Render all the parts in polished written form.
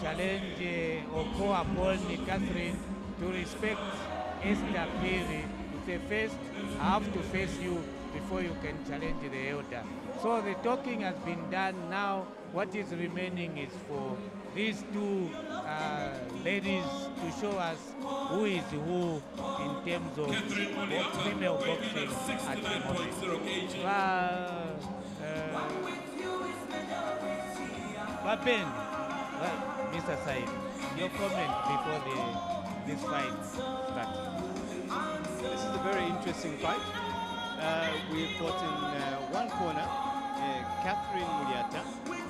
challenge or call upon Catherine to respect Esther Perry. To say, first, I have to face you before you can challenge the elder. So the talking has been done. Now what is remaining is for these two ladies to show us who is who in terms of female boxing at the moment. Papen, Mr. Said, your comment before this fight starts. This is a very interesting fight. We've got in one corner Catherine Mulyata,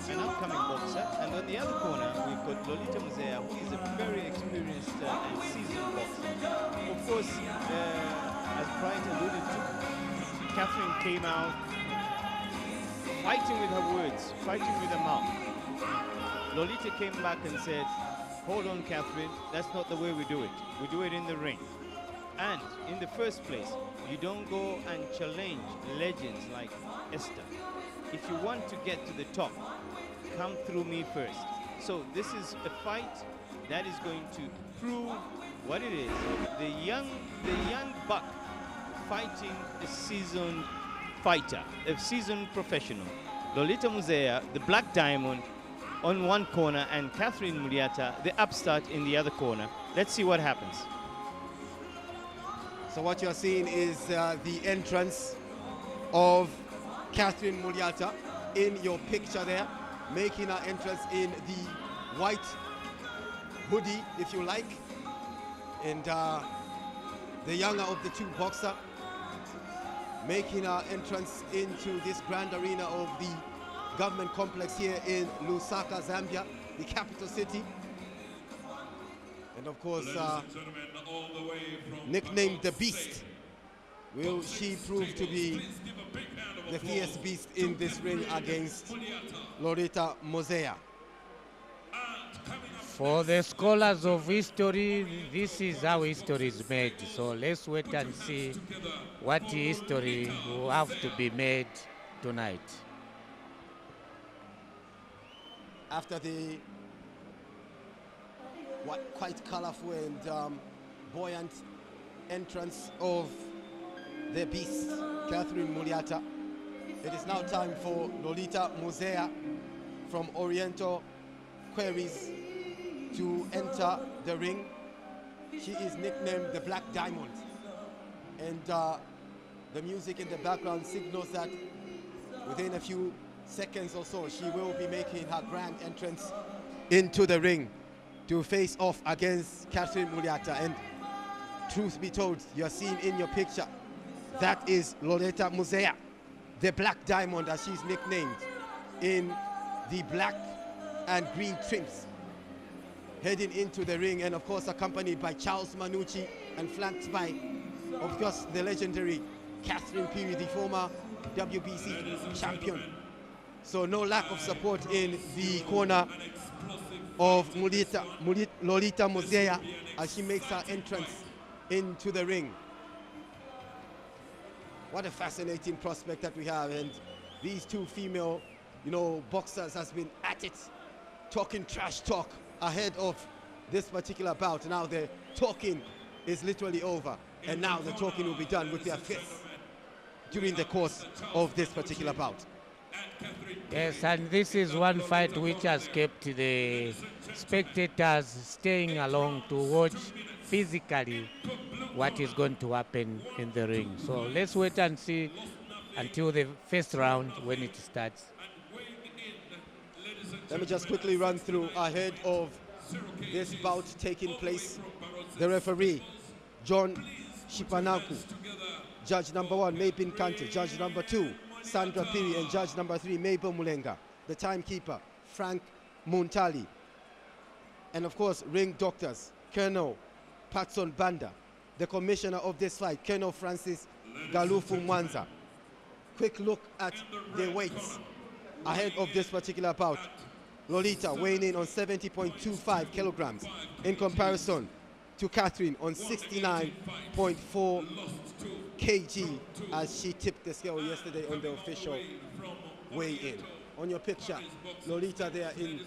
an upcoming boxer, and on the other corner we've got Lolita Muzeya, who is a very experienced and seasoned boxer. Of course, as Brian alluded to, Catherine came out fighting with her words, fighting with her mouth. Lolita came back and said, hold on, Catherine, that's not the way we do it. We do it in the ring. And in the first place, you don't go and challenge legends like Esther. If you want to get to the top, come through me first. So this is a fight that is going to prove what it is. The young buck fighting a seasoned fighter, a seasoned professional. Lolita Muzeya, the Black Diamond, on one corner, and Catherine Mulyata, the upstart, in the other corner. Let's see what happens. So what you're seeing is the entrance of Catherine Mulyata in your picture there, making her entrance in the white hoodie, if you like. And the younger of the two boxers making her entrance into this grand arena of the government complex here in Lusaka, Zambia, the capital city. And of course, nicknamed the Beast. Will she prove to be the fierce beast in this ring against Lolita Muzeya? For the scholars of history, this is how history is made. So let's wait and see what history will have to be made tonight. After the quite colorful and buoyant entrance of the beast, Catherine Mulyata, it is now time for Lolita Muzeya from Oriental Quarries to enter the ring. She is nicknamed the Black Diamond, and the music in the background signals that within a few seconds or so she will be making her grand entrance into the ring to face off against Catherine Mulyata. And truth be told, you're seeing in your picture, that is Lolita Muzeya, the Black Diamond, as she's nicknamed, in the black and green trims, heading into the ring, and of course accompanied by Charles Manucci and flanked by, of course, the legendary Catherine Peary, the former WBC champion. So no lack of support in the corner of Lolita Muzeya as she makes her entrance into the ring. What a fascinating prospect that we have, and these two female, boxers has been at it, talking trash talk ahead of this particular bout. Now the talking is literally over, and now the talking will be done with their fists during the course of this particular bout. Yes, and this is one fight which has kept the spectators staying along to watch physically what is going to happen in the ring. So let's wait and see until the first round when it starts. Let me just quickly run through ahead of this bout taking place. The referee, John Shipanaku. Judge number 1, Mapin Kante. Judge number 2, Sandra Piri. And judge number 3, Mabel Mulenga. The timekeeper, Frank Muntali. And of course, ring doctors, Colonel Patson Banda. The commissioner of this fight, Colonel Francis Galufu Mwanza. Quick look at the weights ahead of this particular bout. Lolita weighing in on 70.25 kilograms in comparison to Catherine on 69.4 kg as she tipped the scale yesterday on the official weigh-in. on your picture. Lolita there in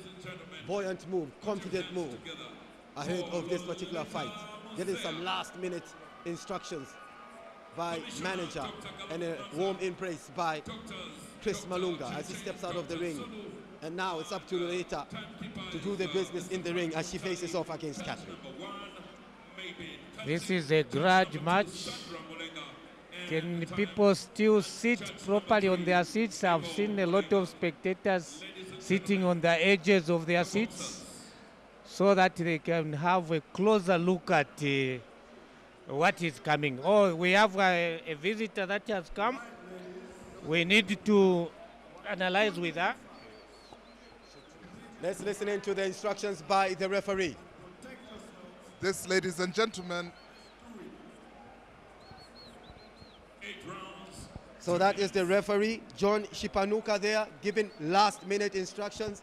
buoyant move, confident move ahead of this particular fight. Getting some last minute instructions by manager and a warm embrace by Chris Malunga as he steps out of the ring. And now it's up to Lolita to do the business in the ring as she faces off against Catherine. This is a grudge match. Can people still sit properly on their seats? I've seen a lot of spectators sitting on the edges of their seats so that they can have a closer look at what is coming. Oh, we have a visitor that has come. We need to analyze with her. Let's listen in to the instructions by the referee. This, ladies and gentlemen, so that is the referee, John Shipanuka there, giving last-minute instructions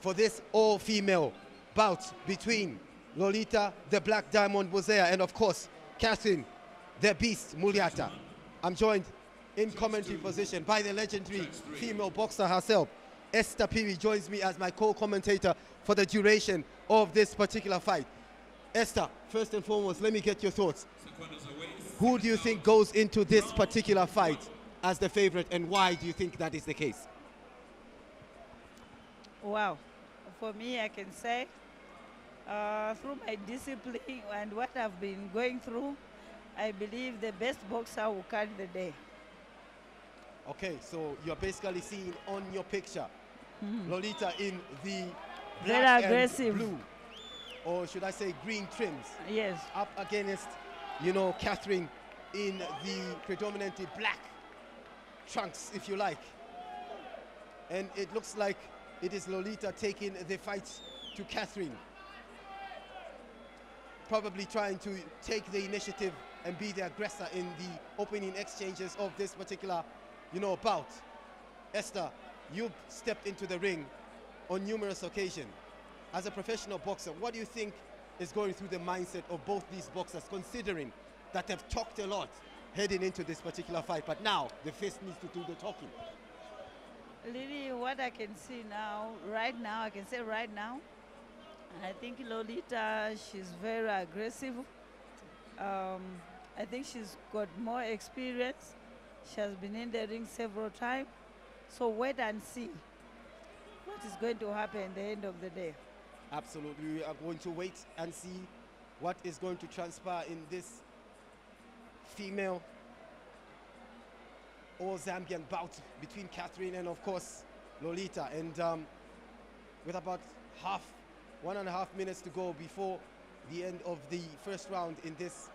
for this all-female bout between Lolita, the Black Diamond Muzeya, and of course, Catherine, the Beast Mulyata. I'm joined in commentary position by the legendary female boxer herself. Esther Piri joins me as my co-commentator for the duration of this particular fight. Esther, first and foremost, let me get your thoughts. Who do you think goes into this particular fight as the favorite, and why do you think that is the case? Wow. For me, I can say, through my discipline and what I've been going through, I believe the best boxer will carry the day. Okay, so you're basically seeing on your picture Lolita in the Very black aggressive. and blue, or should I say green trims, Yes. up against, you know, Catherine in the predominantly black trunks, if you like. And it looks like it is Lolita taking the fight to Catherine, probably trying to take the initiative and be the aggressor in the opening exchanges of this particular, you know, bout. Esther, you've stepped into the ring on numerous occasions. As a professional boxer, what do you think is going through the mindset of both these boxers, considering that they've talked a lot heading into this particular fight, but now the face needs to do the talking? Really, what I can see now, right now, I can say right now, I think Lolita, she's very aggressive. I think she's got more experience. She has been in the ring several times. So wait and see what is going to happen at the end of the day. Absolutely, we are going to wait and see what is going to transpire in this female or Zambian bout between Catherine and of course Lolita. And with about 1.5 minutes to go before the end of the first round in this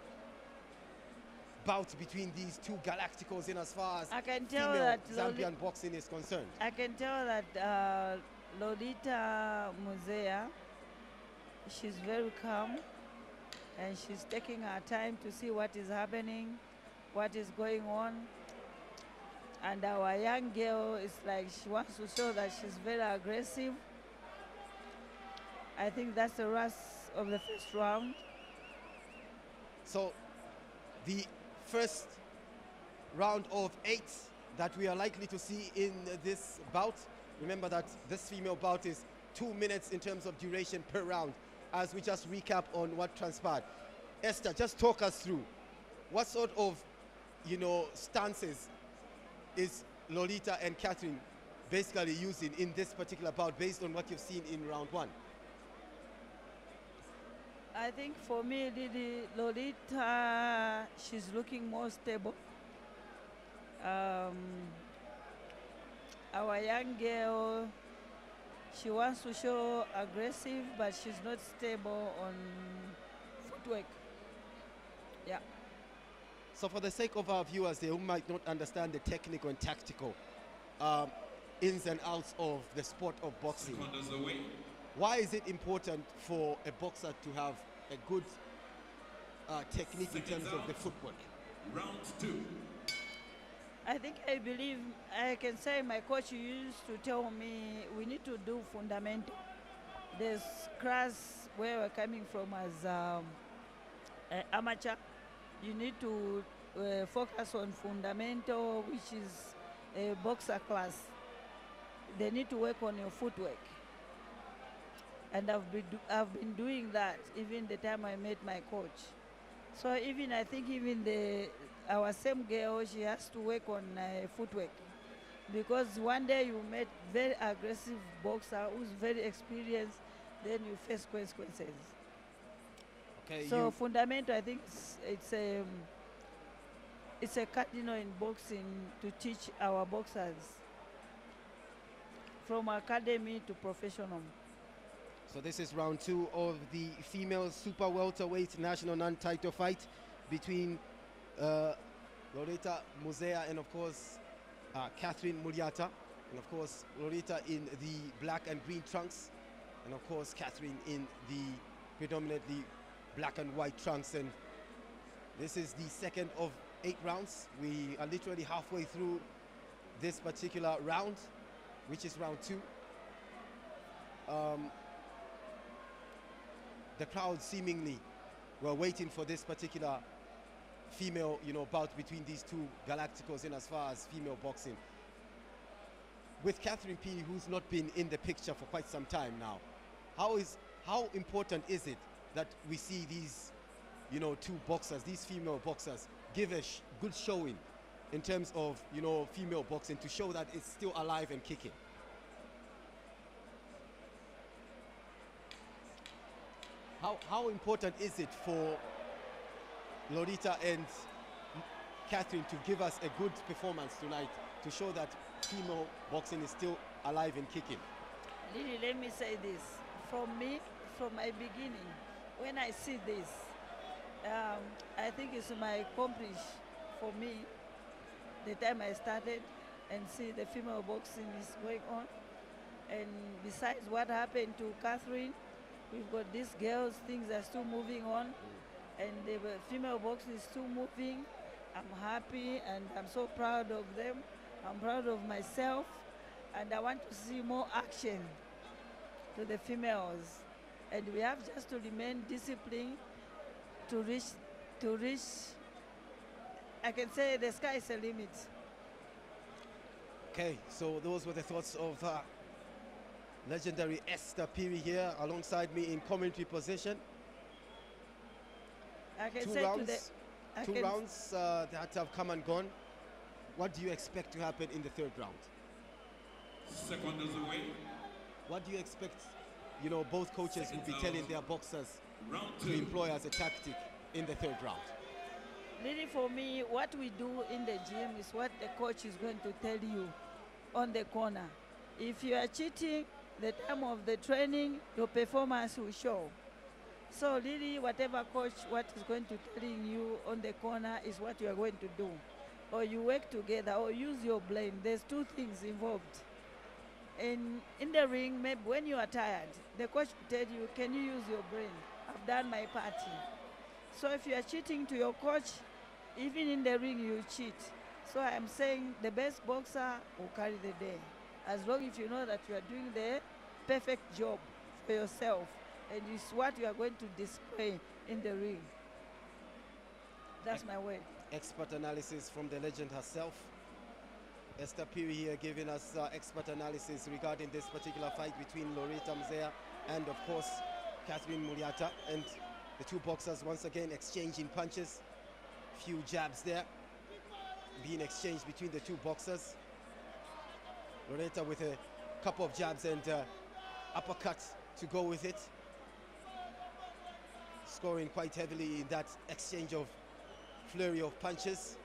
bout between these two Galacticos, in as far as I can tell female that Zambian boxing is concerned. I can tell that Lolita Muzeya, she's very calm and she's taking her time to see what is happening, what is going on. And our young girl is like, she wants to show that she's very aggressive. I think that's the rest of the first round. So the first round of 8 that we are likely to see in this bout. Remember that this female bout is 2 minutes in terms of duration per round, as we just recap on what transpired. Esther, just talk us through what sort of, you know, stances is Lolita and Catherine basically using in this particular bout based on what you've seen in round 1. I think for me, Lolita, she's looking more stable. Our young girl, she wants to show aggressive, but she's not stable on footwork. Yeah. So for the sake of our viewers there who might not understand the technical and tactical ins and outs of the sport of boxing, why is it important for a boxer to have a good technique in terms of the footwork? Round 2. I believe, I can say my coach used to tell me we need to do fundamental. There's class where we're coming from as amateur. You need to focus on fundamental, which is a boxer class. they need to work on your footwork. And I've been doing that even the time I met my coach. So even I think even our same girl, she has to work on footwork, because one day you met very aggressive boxer who's very experienced, then you face consequences. Okay, So you fundamental, I think it's a cardinal in boxing to teach our boxers from academy to professional. So this is round 2 of the female super welterweight national non-title fight between Lolita Muzeya and of course Catherine Mulyata. And of course Lolita in the black and green trunks, and of course Catherine in the predominantly black and white trunks. And this is the second of 8 rounds. We are literally halfway through this particular round, which is round 2. The crowd seemingly were waiting for this particular female, bout between these two Galacticos in as far as female boxing. With Catherine P, who's not been in the picture for quite some time now, how important is it that we see these, two boxers, these female boxers, give a good showing in terms of, female boxing, to show that it's still alive and kicking? How important is it for Lolita and Catherine to give us a good performance tonight to show that female boxing is still alive and kicking? Lily, let me say this. From me, from my beginning, when I see this, I think it's my accomplish for me the time I started and see the female boxing is going on. And besides what happened to Catherine, we've got these girls, things are still moving on, and the female boxing is still moving. I'm happy and I'm so proud of them. I'm proud of myself, and I want to see more action to the females. And we have just to remain disciplined to reach, I can say the sky is a limit. Okay, so those were the thoughts of legendary Esther Piri here alongside me in commentary position. I can Two say rounds, I two can- rounds that have come and gone. What do you expect to happen in the third round? Seconds away. What do you expect, both coaches will be telling their boxers Round to 2. employ as a tactic in the third round? Really, for me, what we do in the gym is what the coach is going to tell you on the corner. If you are cheating, the time of the training, your performance will show. So really, whatever coach, what is going to telling you on the corner is what you are going to do. Or you work together, or use your brain. There's 2 things involved. In the ring, maybe when you are tired, the coach will tell you, can you use your brain? I've done my party. So if you are cheating to your coach, even in the ring you cheat. So I'm saying the best boxer will carry the day. As long as you know that you are doing the perfect job for yourself, and it's what you are going to display in the ring. That's my way. Expert analysis from the legend herself. Esther Piri here giving us expert analysis regarding this particular fight between Lolita Muzeya and, of course, Catherine Mulyata. And the two boxers once again exchanging punches. Few jabs there being exchanged between the two boxers. Lolita with a couple of jabs and uppercut to go with it. Scoring quite heavily in that exchange of flurry of punches.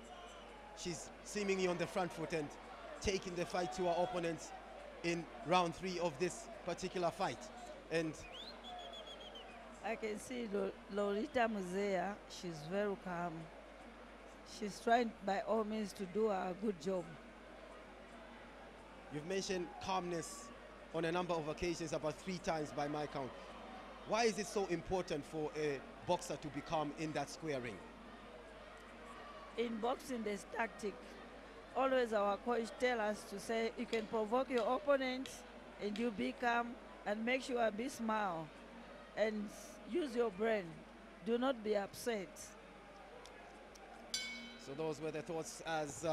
She's seemingly on the front foot and taking the fight to her opponents in round 3 of this particular fight. And I can see Lolita Muzeya, she's very calm. She's trying by all means to do a good job. you've mentioned calmness on a number of occasions, about 3 times by my count. Why is it so important for a boxer to be calm in that square ring? In boxing, there's tactic. Always our coach tell us to say, you can provoke your opponent and you be calm and make sure be smile and use your brain. Do not be upset. So those were the thoughts as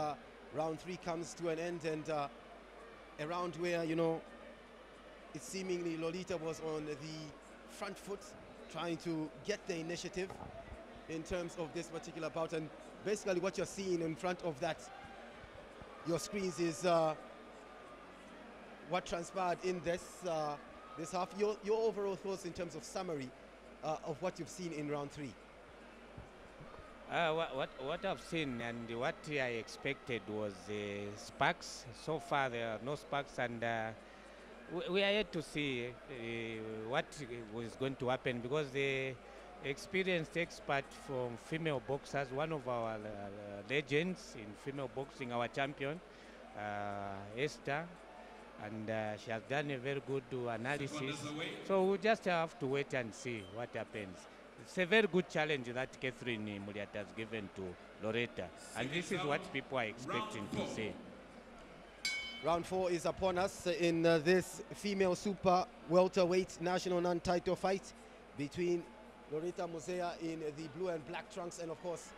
round 3 comes to an end, and a round where, you know, it seemingly Lolita was on the front foot, trying to get the initiative in terms of this particular bout. And basically what you're seeing in front of that, your screens, is what transpired in this this half. Your overall thoughts in terms of summary of what you've seen in round 3. What I've seen and what I expected was sparks. So far there are no sparks, and we are yet to see what was going to happen, because the experienced expert from female boxers, one of our legends in female boxing, our champion, Esther, and she has done a very good analysis. So we just have to wait and see what happens. It's a very good challenge that Catherine Mulyata has given to Lolita, and this is what people are expecting to see. Round 4 is upon us in this female super welterweight national non-title fight between Lolita Muzeya in the blue and black trunks, and of course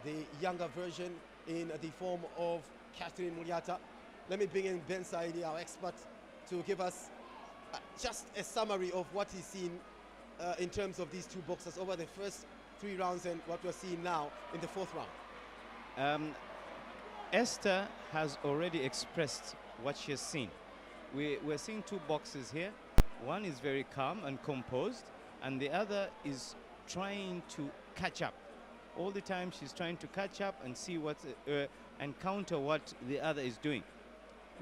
the younger version in the form of Catherine Mulyata. Let me bring in Ben Saidi, our expert, to give us just a summary of what he's seen in terms of these two boxers over the first 3 rounds and what we're seeing now in the 4th round. Esther has already expressed what she has seen. We're seeing 2 boxers here. One is very calm and composed, and the other is trying to catch up. All the time she's trying to catch up and see what and counter what the other is doing.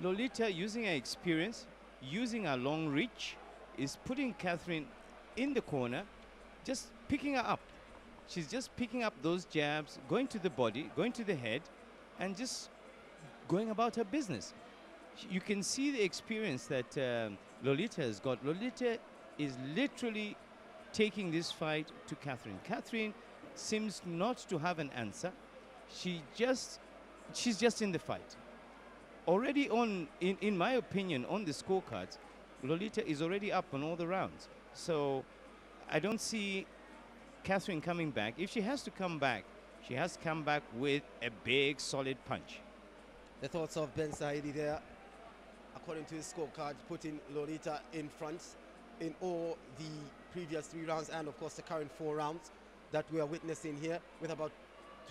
Lolita, using her experience, using her long reach, is putting Catherine in the corner, just picking her up. She's just picking up those jabs, going to the body, going to the head, and just going about her business. You can see the experience that Lolita has got. Lolita is literally taking this fight to Catherine. Catherine seems not to have an answer. She's just in the fight. Already in my opinion, on the scorecards, Lolita is already up on all the rounds. So I don't see Catherine coming back. If she has to come back, she has to come back with a big, solid punch. The thoughts of Ben Saidi there, according to his scorecard, putting Lolita in front in all the previous 3 rounds and of course the current 4 rounds that we are witnessing here, with about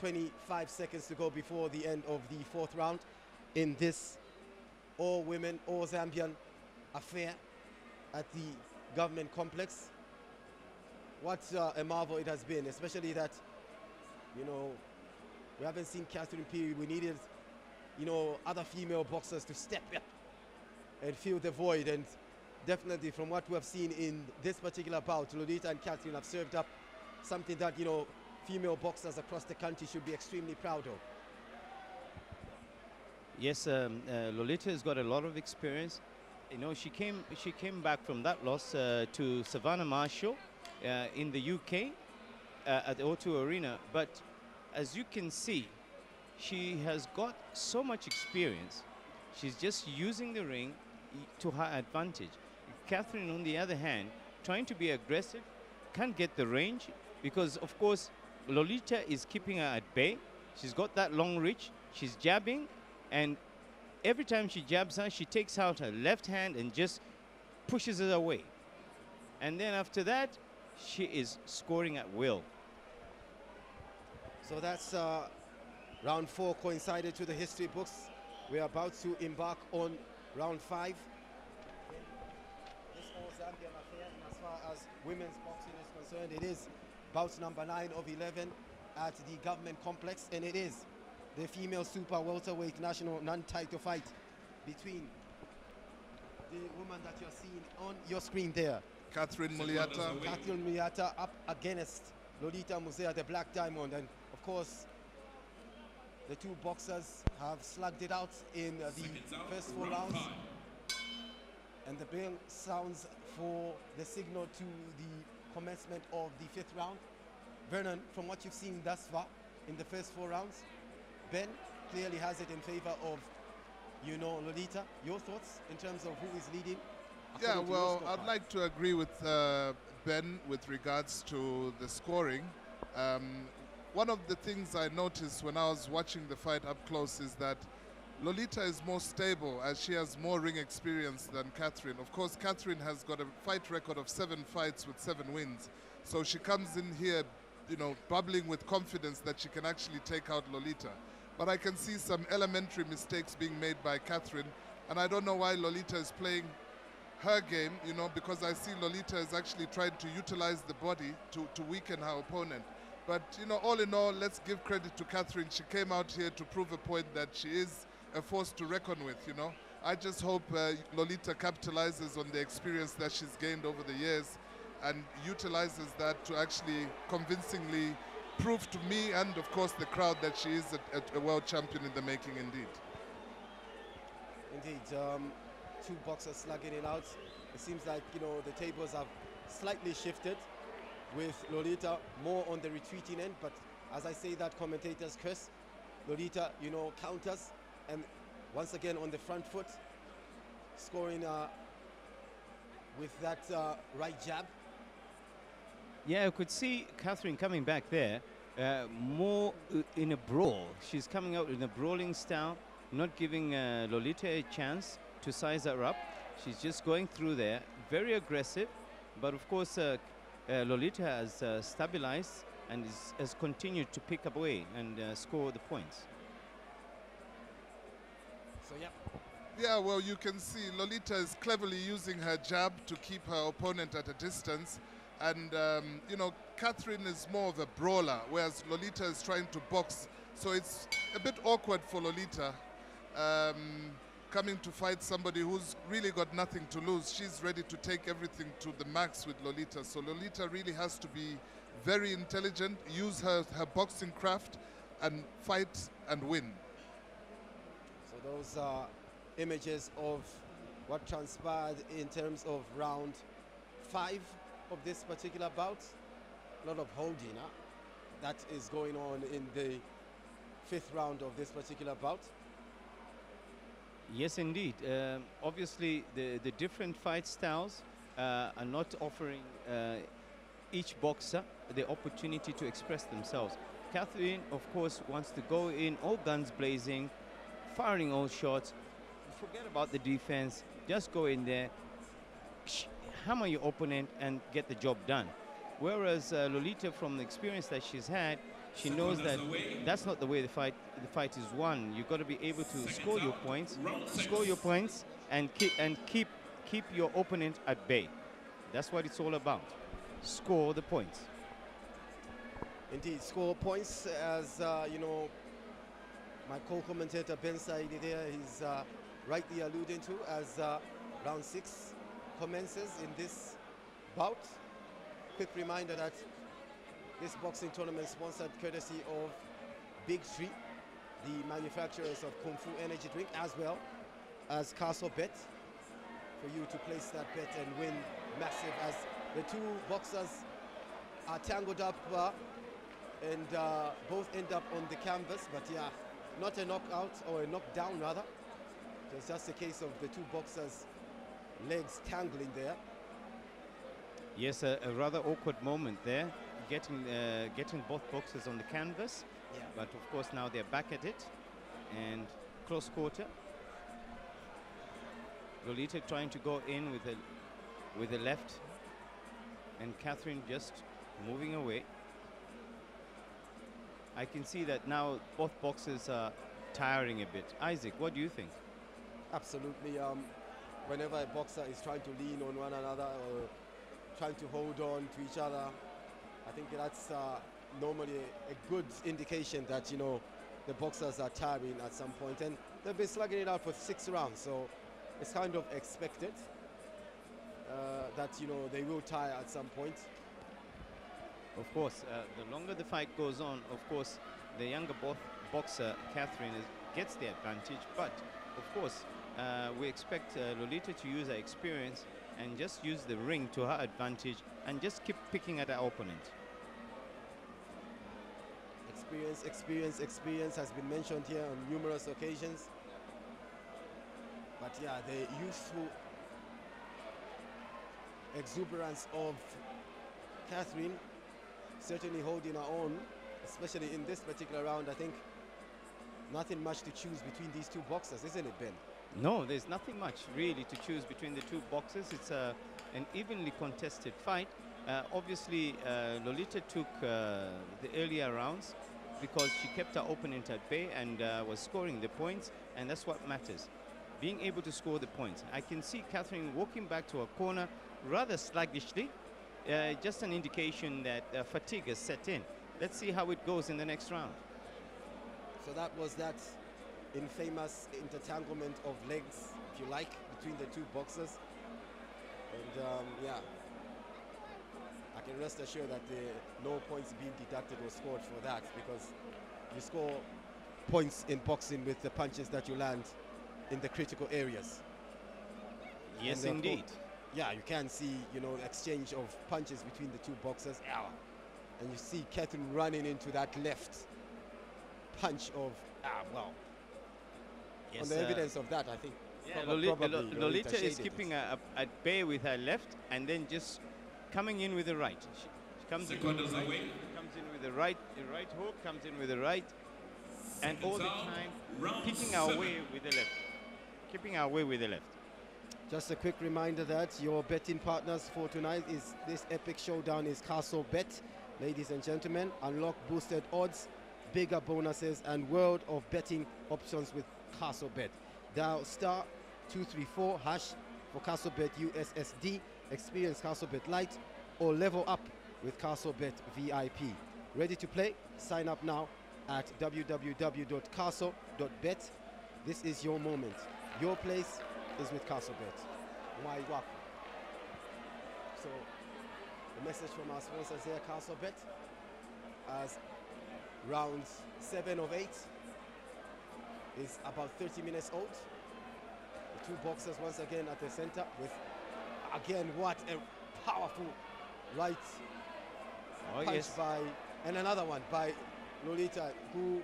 25 seconds to go before the end of the 4th round in this all-women, all-Zambian affair at the government complex. What a marvel it has been, especially that, you know, we haven't seen Catherine period. We needed, you know, other female boxers to step up and fill the void, and definitely from what we have seen in this particular bout, Lolita and Catherine have served up something that, you know, female boxers across the country should be extremely proud of. Yes, Lolita has got a lot of experience. You know, she came back from that loss to Savannah Marshall in the UK at the O2 Arena. But as you can see, she has got so much experience. She's just using the ring to her advantage. Catherine, on the other hand, trying to be aggressive, can't get the range because, of course, Lolita is keeping her at bay. She's got that long reach. She's jabbing, and every time she jabs her, she takes out her left hand and just pushes it away. And then after that, she is scoring at will. So that's round 4 coincided to the history books. We are about to embark on round 5. This all Zambian affair, and as far as women's boxing is concerned, it is bout number 9 of 11 at the government complex, and it is the female super welterweight national non-title fight between the woman that you're seeing on your screen there, Catherine Mulyata. Catherine Mulyata, up against Lolita Muzeya, the Black Diamond. And of course, the 2 boxers have slugged it out in the first 4 rounds. And the bell sounds for the signal to the commencement of the 5th round. Vernon, from what you've seen thus far in the first 4 rounds, Ben clearly has it in favor of, you know, Lolita. Your thoughts in terms of who is leading? Yeah, well, I'd like to agree with Ben with regards to the scoring. One of the things I noticed when I was watching the fight up close is that Lolita is more stable as she has more ring experience than Catherine. Of course, Catherine has got a fight record of 7 fights with 7 wins. So she comes in here, you know, bubbling with confidence that she can actually take out Lolita. But I can see some elementary mistakes being made by Catherine, and I don't know why Lolita is playing her game, you know, because I see Lolita is actually trying to utilize the body to weaken her opponent. But, you know, all in all, let's give credit to Catherine. She came out here to prove a point that she is a force to reckon with, you know. I just hope Lolita capitalizes on the experience that she's gained over the years and utilizes that to actually convincingly prove to me and, of course, the crowd that she is a world champion in the making indeed. Indeed, two boxers slugging it out. It seems like, you know, the tables have slightly shifted with Lolita more on the retreating end, but as I say that, commentators curse. Lolita, you know, counters, and once again on the front foot, scoring with that right jab. Yeah, I could see Catherine coming back there, more in a brawl. She's coming out in a brawling style, not giving Lolita a chance to size her up. She's just going through there, very aggressive, but of course Lolita has stabilized and has continued to pick up away and score the points. So yeah. Yeah, well, you can see Lolita is cleverly using her jab to keep her opponent at a distance. And, you know, Catherine is more of a brawler, whereas Lolita is trying to box. So it's a bit awkward for Lolita coming to fight somebody who's really got nothing to lose. She's ready to take everything to the max with Lolita. So Lolita really has to be very intelligent, use her boxing craft, and fight and win. So those are images of what transpired in terms of round 5 of this particular bout. A lot of holding that is going on in the 5th round of this particular bout. Yes, indeed. Obviously, the different fight styles are not offering each boxer the opportunity to express themselves. Catherine, of course, wants to go in all guns blazing, firing all shots. Forget about the defense. Just go in there, hammer your opponent, and get the job done. Whereas Lolita, from the experience that she's had, she knows that that's not the way the fight is won. You've got to be able to score your points, and keep your opponent at bay. That's what it's all about. Score the points. Indeed, score points, as you know, my co-commentator Ben Saidi there, he's rightly alluding to, as round 6 commences in this bout. Quick reminder that this boxing tournament is sponsored courtesy of Big Tree, the manufacturers of Kung Fu energy drink, as well as Castle Bet, for you to place that bet and win massive, as the two boxers are tangled up and both end up on the canvas, but yeah, not a knockout or a knockdown rather. So it's just a case of the two boxers' legs tangling there. Yes, a rather awkward moment there, getting both boxers on the canvas. Yeah. But of course now they're back at it, and close quarter. Lolita trying to go in with the left, and Catherine just moving away. I can see that now both boxers are tiring a bit. Isaac, what do you think? Absolutely. Whenever a boxer is trying to lean on one another or trying to hold on to each other, I think that's normally a good indication that, you know, the boxers are tiring at some point, and they've been slugging it out for 6 rounds, so it's kind of expected that, you know, they will tire at some point. Of course, the longer the fight goes on, of course, the younger boxer, Catherine, gets the advantage. But, of course, we expect Lolita to use her experience and just use the ring to her advantage and just keep picking at her opponent. Experience has been mentioned here on numerous occasions. But yeah, the youthful exuberance of Catherine certainly holding her own, especially in this particular round. I think nothing much to choose between these two boxers, isn't it, Ben? No, there's nothing much really to choose between the two boxers. It's an evenly contested fight. Obviously, Lolita took the earlier rounds because she kept her opponent at bay and was scoring the points, and that's what matters. Being able to score the points. I can see Catherine walking back to her corner rather sluggishly, just an indication that fatigue has set in. Let's see how it goes in the next round. So that was that infamous intertanglement of legs, if you like, between the two boxers. And yeah, I can rest assured that no points being deducted or scored for that, because you score points in boxing with the punches that you land in the critical areas. Yes, And, indeed. Yeah, you can see, you know, exchange of punches between the two boxers. And you see Catherine running into that left punch of, well, Yes, on the evidence of that, I think. yeah, probably Lolita is shaded it. keeping her at bay with her left and then just coming in with the right. She comes in with Seconds the right, away. comes in with the right hook, comes in with the right, and all the Seconds out. time Round picking our 7. way with the left. Keeping our way with the left. Just a quick reminder that your betting partners for tonight is this epic showdown is Castle Bet. Ladies and gentlemen, unlock boosted odds, bigger bonuses, and world of betting options with Castle Bet. Dial star 234 hash for Castle Bet USSD. Experience Castle Bet Lite or level up with Castle Bet VIP. Ready to play? Sign up now at www.castle.bet. This is your moment. Your place is with Castle Bet. Why walk? So, the message from our sponsors here, Castle Bet, as round 7 of 8 is about 30 minutes old. The two boxers once again at the center with, again, what a powerful right Oh punch yes. by, and another one by Lolita, who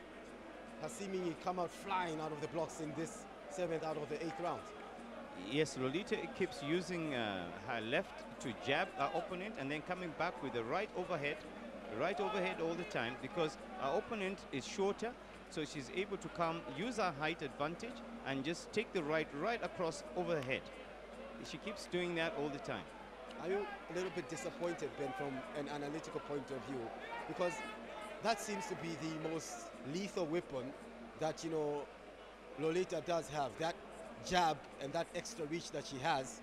has seemingly come out flying out of the blocks in this 7th out of the 8th round. Yes, Lolita keeps using her left to jab her opponent and then coming back with the right overhead all the time, because our opponent is shorter, so she's able to use her height advantage and just take the right across over the head. She keeps doing that all the time. Are you a little bit disappointed, Ben, from an analytical point of view? Because that seems to be the most lethal weapon that, you know, Lolita does have. That jab and that extra reach that she has,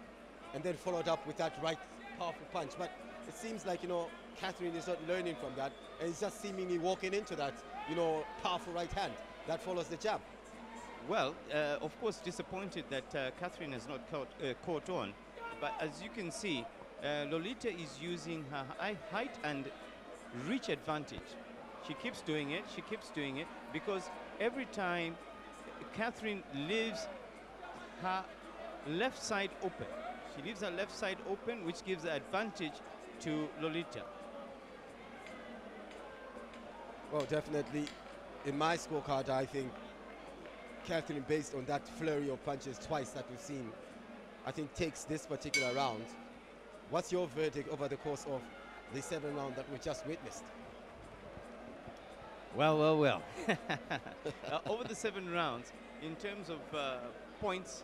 and then followed up with that right powerful punch. But it seems like, you know, Catherine is not learning from that, and is just seemingly walking into that, you know, powerful right hand that follows the jab. Well, of course, disappointed that Catherine has not caught on. But as you can see, Lolita is using her height and reach advantage. She keeps doing it, because every time Catherine leaves her left side open. She leaves her left side open, which gives the advantage to Lolita. Well, definitely, in my scorecard, I think Catherine, based on that flurry of punches twice that we've seen, I think takes this particular round. What's your verdict over the course of the 7th round that we just witnessed? Well. Over the 7 rounds, in terms of points,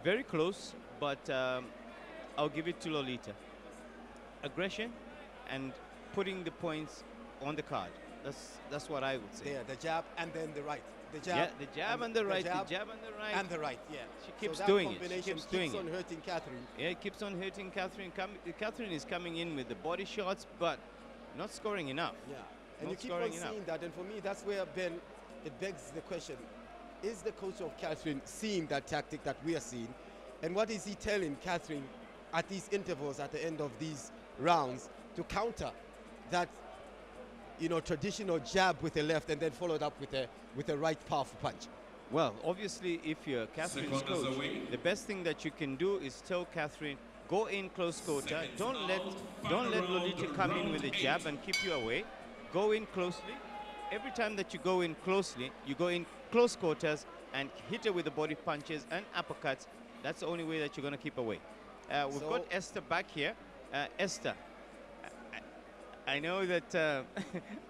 very close, but I'll give it to Lolita. Aggression and putting the points on the card. That's what I would say. There, the jab and then the right. The jab, Yeah, the jab and the right, the jab jab and the right. and the right, yeah. She keeps so that doing it. She combination keeps doing on it. hurting Catherine. Yeah, it keeps on hurting Catherine. Catherine is coming in with the body shots, but not scoring enough. Yeah, and Not you keep on scoring enough. seeing that, and for me, that's where, Ben, it begs the question, is the coach of Catherine seeing that tactic that we are seeing, and what is he telling Catherine at these intervals at the end of these rounds to counter that, you know, traditional jab with the left and then followed up with a right powerful punch? Well, obviously, if you're Catherine's Seconds coach, away. the best thing that you can do is tell Catherine, go in close quarter. Seconds Don't let out. Lolita come in with a Round jab 8. and keep you away. Go in closely. Every time that you go in closely, you go in close quarters and hit her with the body punches and uppercuts. That's the only way that you're going to keep away. We've So- got Esther back here. Esther, I know that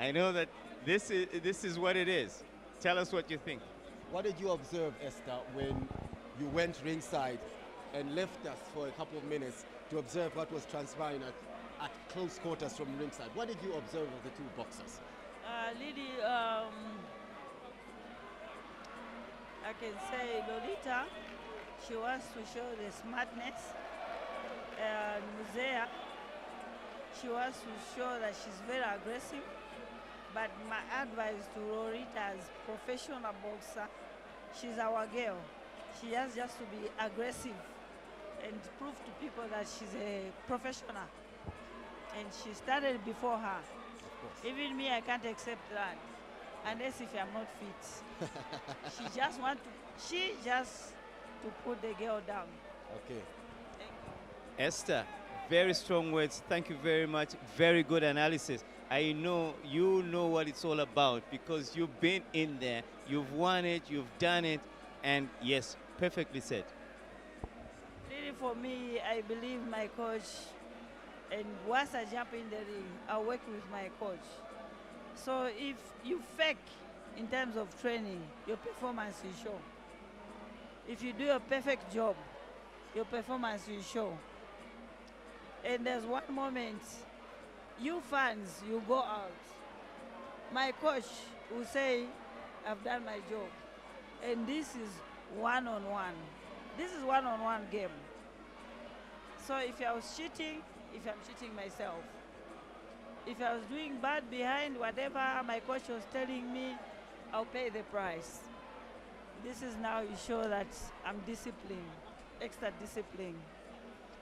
I know that this is what it is. Tell us what you think. What did you observe, Esther, when you went ringside and left us for a couple of minutes to observe what was transpiring at close quarters from ringside? What did you observe of the two boxers? Lily, I can say Lolita, she wants to show the smartness. And Muzeya, she wants to show that she's very aggressive. But my advice to Lolita as professional boxer, she's our girl. She has just to be aggressive and prove to people that she's a professional. And she started before her. Even me, I can't accept that unless if I'm not fit. She just to put the girl down. Okay. Thank you. Esther, very strong words. Thank you very much. Very good analysis. I know you know what it's all about because you've been in there, you've won it, you've done it, and yes, perfectly said. Really, for me, I believe my coach, and once I jump in the ring, I work with my coach. So if you fake in terms of training, your performance will show. If you do a perfect job, your performance will show. And there's one moment, you fans, you go out. My coach will say, I've done my job. And this is one-on-one. This is one-on-one game. So if I was cheating, if I'm cheating myself. If I was doing bad behind whatever my coach was telling me, I'll pay the price. This is now you show that I'm disciplined, extra discipline.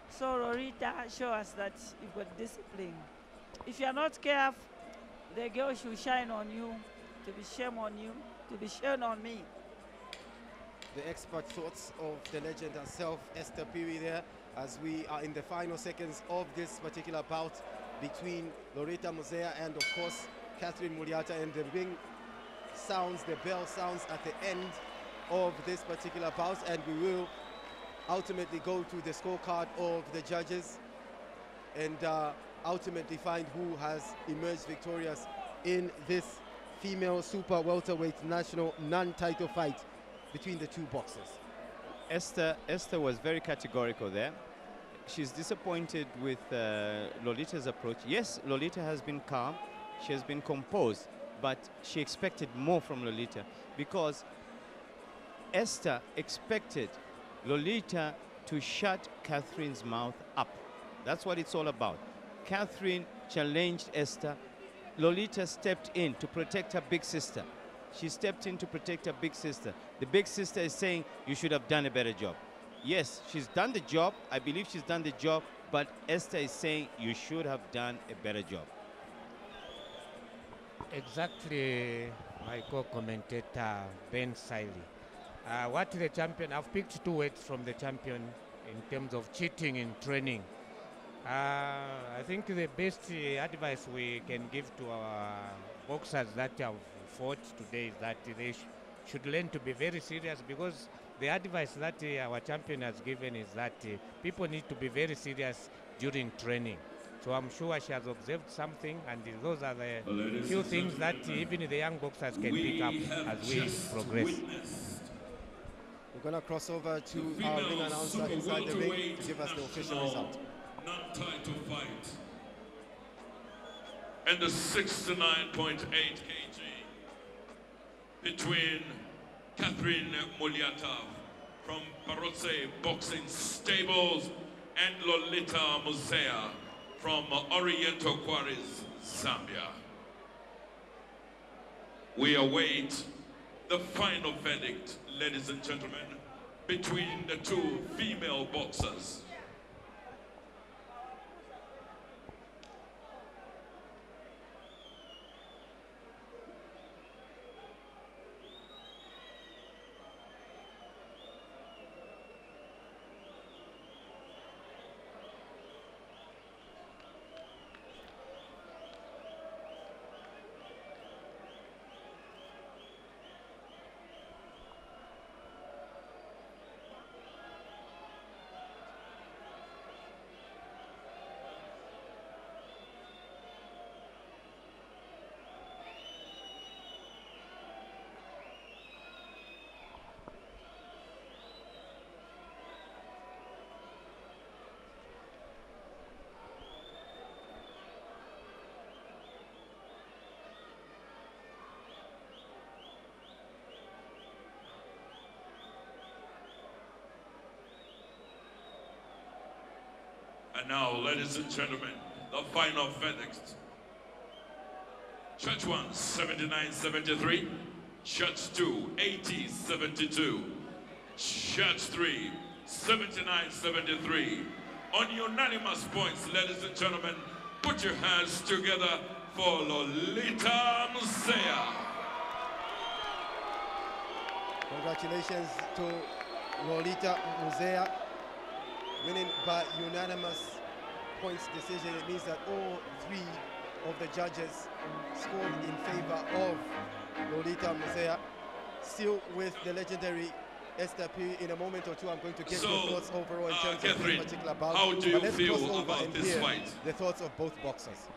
So Lolita show us that you've got discipline. If you're not careful, the girl should shine on you, to be shame on you, to be shame on me. The expert thoughts of the legend herself, Esther Piri, there, as we are in the final seconds of this particular bout between Lolita Muzeya and, of course, Catherine Mulyata. And the ring sounds, the bell sounds at the end of this particular bout, and we will ultimately go to the scorecard of the judges and ultimately find who has emerged victorious in this female super welterweight national non-title fight between the two boxers. Esther was very categorical there. She's disappointed with Lolita's approach. Yes, Lolita has been calm, she has been composed, but she expected more from Lolita because Esther expected Lolita to shut Catherine's mouth up. That's what it's all about. Catherine challenged Esther. Lolita stepped in to protect her big sister. She stepped in to protect her big sister. The big sister is saying, you should have done a better job. Yes, she's done the job. I believe she's done the job, but Esther is saying you should have done a better job. Exactly, my co-commentator, Ben Siley. What the champion, I've picked two words from the champion in terms of cheating in training. I think the best advice we can give to our boxers that have fought today is that they should learn to be very serious, because the advice that our champion has given is that people need to be very serious during training. So I'm sure she has observed something, and those are the few things that even the young boxers can pick up as we progress. We're going to cross over to our ring announcer inside the ring to give us the official result. Non-title fight. And the 69.8 kg between Catherine Mulyata from Barotse Boxing Stables and Lolita Muzeya from Oriental Quarries, Zambia. We await the final verdict, ladies and gentlemen, between the two female boxers. And now, ladies and gentlemen, the final verdict. Judge 1, 79-73. Judge 2, 80-72. Judge 3, 79-73. On unanimous points, ladies and gentlemen, put your hands together for Lolita Muzeya. Congratulations to Lolita Muzeya, winning by unanimous points decision. It means that all three of the judges scored in favor of Lolita Muzeya. Still with the legendary Esther P. In a moment or two, I'm going to get your thoughts overall in terms of this particular bout. How do you let's feel cross over about and this hear fight? the thoughts of both boxers.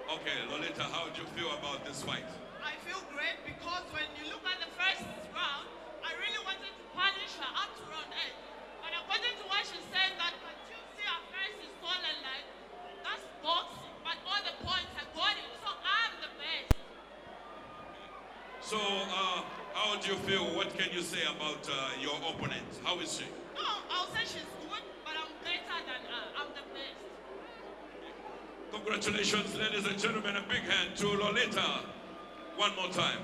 Okay, Lolita, how do you feel about this fight? I feel great because when you look at the first round, I really wanted to punish her up to round 8. But according to what she's saying, that when you see her face is swollen like, that's boxing. But all the points I got it, so I'm the best. So, how do you feel? What can you say about your opponent? How is she? No, I'll say she's good, but I'm better than her. I'm the best. Congratulations, ladies and gentlemen. A big hand to Lolita. One more time.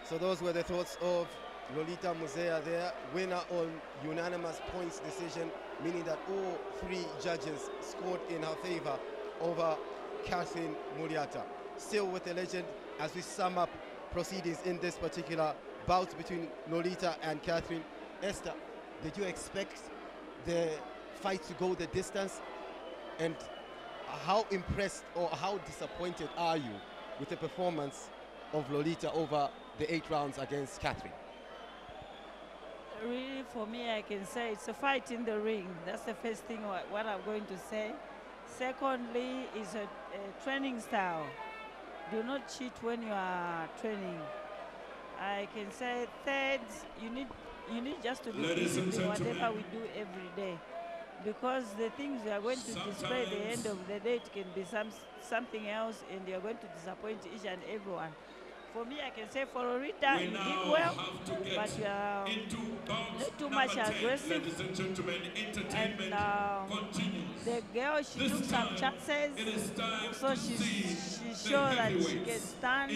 So those were the thoughts of Lolita Muzeya there, winner on unanimous points decision, meaning that all three judges scored in her favor over Catherine Mulyata. Still with the legend as we sum up proceedings in this particular bout between Lolita and Catherine. Esther, did you expect the fight to go the distance? And how impressed or how disappointed are you with the performance of Lolita over the 8 rounds against Catherine? Really, for me, I can say it's a fight in the ring. That's the first thing what I'm going to say. Secondly, is a training style. Do not cheat when you are training. I can say third, you need just to be disciplined whatever we do every day. Because the things we are going to display at the end of the day, it can be something else, and you're going to disappoint each and everyone. For me, I can say for Lolita, you did well, but you are not too much aggressive. And the girl, she took some chances, so she showed that she can stand